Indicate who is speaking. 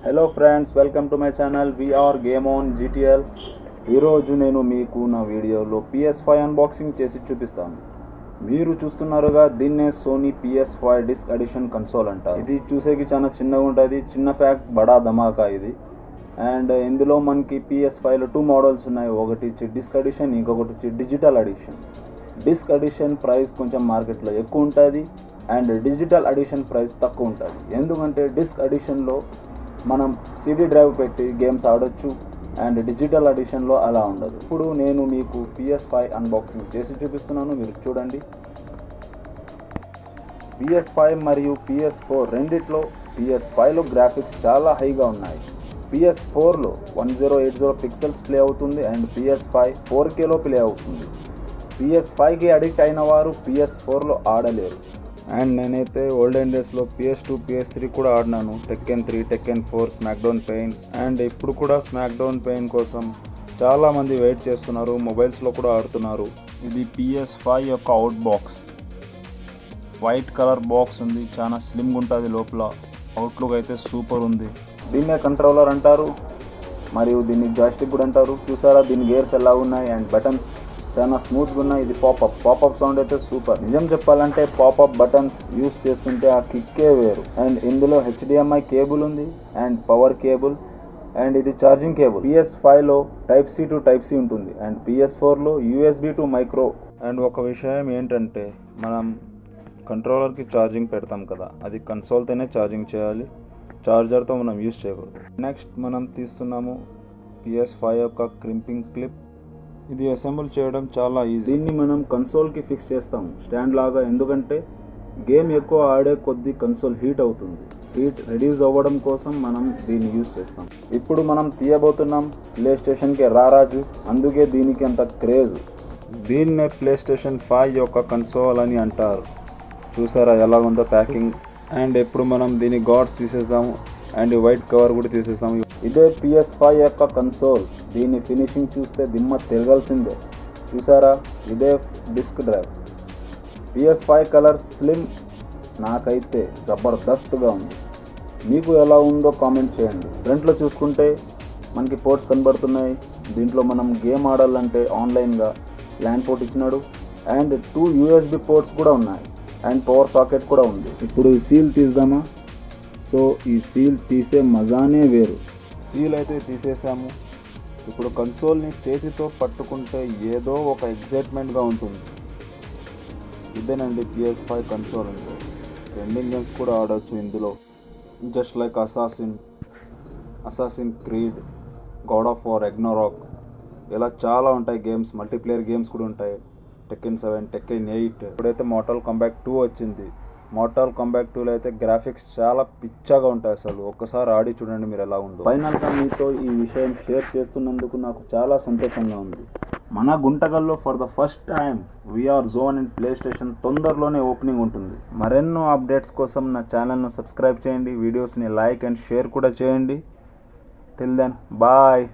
Speaker 1: Hello friends, welcome to my channel VR game on GTL. ఈరోజు నేను మీకు నా వీడియోలో PS5 అన్బాక్సింగ్ చేసి చూపిస్తాను. మీరు చూస్తున్నారుగా, దీన్నే Sony PS5 disc edition console అంట. ఇది చూసేకి చాలా చిన్నగా ఉంటుంది, చిన్న ప్యాక్ బడా ధమాకా ఇది. అండ్ ఇందులో మనకి PS5లో 2 మోడల్స్ ఉన్నాయి. ఒకటి వచ్చి డిస్క్ ఎడిషన్, ఇంకొకటి వచ్చి digital edition. Disc edition price కొంచెం మార్కెట్లో ఎక్కువ ఉంటుంది అండ్ డిజిటల్ ఎడిషన్ ప్రైస్ తక్కువ ఉంటుంది. ఎందుకంటే డిస్క్ ఎడిషన్లో మనం CD డ్రైవ్ పెట్టి గేమ్స్ ఆడొచ్చు అండ్ డిజిటల్ ఎడిషన్లో అలా ఉండదు. ఇప్పుడు నేను మీకు PS5 అన్బాక్సింగ్ చేసి చూపిస్తున్నాను, మీరు చూడండి. PS5 మరియు PS4 రెండిట్లో PS5లో గ్రాఫిక్స్ చాలా హైగా ఉన్నాయి. PS4లో 1080 పిక్సెల్స్ ప్లే అవుతుంది అండ్ PS5 4Kలో ప్లే అవుతుంది. PS5కి అడిక్ట్ అయిన వారు PS4లో ఆడలేరు. అండ్ నేనైతే ఓల్డెన్ డేస్లో PS2 PS3 కూడా ఆడినాను. Tekken 3, Tekken 4, SmackDown pain. And ఇప్పుడు కూడా స్మాక్డౌన్ పెయిన్ కోసం చాలామంది వెయిట్ చేస్తున్నారు, మొబైల్స్లో కూడా ఆడుతున్నారు. ఇది PS5 యొక్క out box, white colour box ఉంది, చాలా స్లిమ్గా ఉంటుంది. లోపల అవుట్లుక్ అయితే సూపర్ ఉంది. దీన్నే కంట్రోలర్ అంటారు మరియు దీన్ని జాయిస్టిక్ కూడా అంటారు. చూసారా దీని గేర్స్ ఎలా ఉన్నాయి అండ్ బటన్స్ చాలా స్మూత్గా ఉన్నాయి. ఇది పాపప్ సౌండ్ అయితే సూపర్. నిజం చెప్పాలంటే పాపప్ బటన్స్ యూస్ చేస్తుంటే ఆ కిక్కే వేరు. అండ్ ఇందులో HDMI కేబుల్ ఉంది అండ్ పవర్ కేబుల్ అండ్ ఇది ఛార్జింగ్ కేబుల్. PS5లో Type C to Type C ఉంటుంది అండ్ PS4లో USB to మైక్రో. అండ్ ఒక విషయం ఏంటంటే, మనం కంట్రోలర్కి ఛార్జింగ్ పెడతాం కదా, అది కన్సోల్తోనే ఛార్జింగ్ చేయాలి, ఛార్జర్తో మనం యూస్ చేయకూడదు. నెక్స్ట్ మనం తీస్తున్నాము PS5 యొక్క క్రింపింగ్ క్లిప్. ఇది అసెంబుల్ చేయడం చాలా ఈజీ. దీన్ని మనం కన్సోల్కి ఫిక్స్ చేస్తాము స్టాండ్ లాగా. ఎందుకంటే గేమ్ ఎక్కువ ఆడే కొద్దీ కన్సోల్ హీట్ అవుతుంది. హీట్ రెడ్యూస్ అవ్వడం కోసం మనం దీన్ని యూజ్ చేస్తాం. ఇప్పుడు మనం తీయబోతున్నాం PlayStationకి రారాజు, అందుకే దీనికి అంత క్రేజ్. దీన్నే PlayStation 5 యొక్క కన్సోల్ అని అంటారు. చూసారా ఎలా ఉందో ప్యాకింగ్. అండ్ ఇప్పుడు మనం దీని గాడ్స్ తీసేస్తాము అండ్ వైట్ కవర్ కూడా తీసేస్తాము. ఇదే PS5 యొక్క కన్సోల్. దీని ఫినిషింగ్ చూస్తే దిమ్మ తిరగాల్సిందే. చూసారా, ఇదే disk drive. PS5 colour slim, నాకైతే జబర్దస్త్గా ఉంది. మీకు ఎలా ఉందో కామెంట్ చేయండి. ఫ్రంట్లో చూసుకుంటే మనకి పోర్ట్స్ కనబడుతున్నాయి. దీంట్లో మనం గేమ్ ఆడాలంటే ఆన్లైన్గా ల్యాన్ పోర్ట్ ఇచ్చినాడు అండ్ 2 USB పోర్ట్స్ కూడా ఉన్నాయి అండ్ పవర్ సాకెట్ కూడా ఉంది. ఇప్పుడు ఈ సీల్ తీద్దామా? సో ఈ సీల్ తీసే మజానే వేరు. సీల్ అయితే తీసేసాము. ఇప్పుడు కన్సోల్ని చేతితో పట్టుకుంటే ఏదో ఒక ఎగ్జైట్మెంట్గా ఉంటుంది. ఇదేనండి PS5 కన్సోల్ అంటే. ట్రెండింగ్ గేమ్స్ కూడా ఆడవచ్చు ఇందులో, just like assassin creed, God of war, Ragnarok, ఇలా చాలా ఉంటాయి గేమ్స్. మల్టీప్లేయర్ గేమ్స్ కూడా ఉంటాయి. Tekken 7, Tekken 8. ఇప్పుడైతే మోర్టల్ కాంబాట్ 2 వచ్చింది. మోర్టల్ కాంబాట్ 2లో అయితే గ్రాఫిక్స్ చాలా పిచ్చగా ఉంటాయి. అసలు ఒక్కసారి ఆడి చూడండి మీరు ఎలా ఉందో. ఫైనల్గా మీతో ఈ విషయం షేర్ చేస్తున్నందుకు నాకు చాలా సంతోషంగా ఉంది. మన గుంటగల్లో for the first time VR zone and PlayStation తొందరలోనే ఓపెనింగ్ ఉంటుంది. మరెన్నో అప్డేట్స్ కోసం నా ఛానల్ను సబ్స్క్రైబ్ చేయండి, వీడియోస్ని లైక్ అండ్ షేర్ కూడా చేయండి. Till then bye.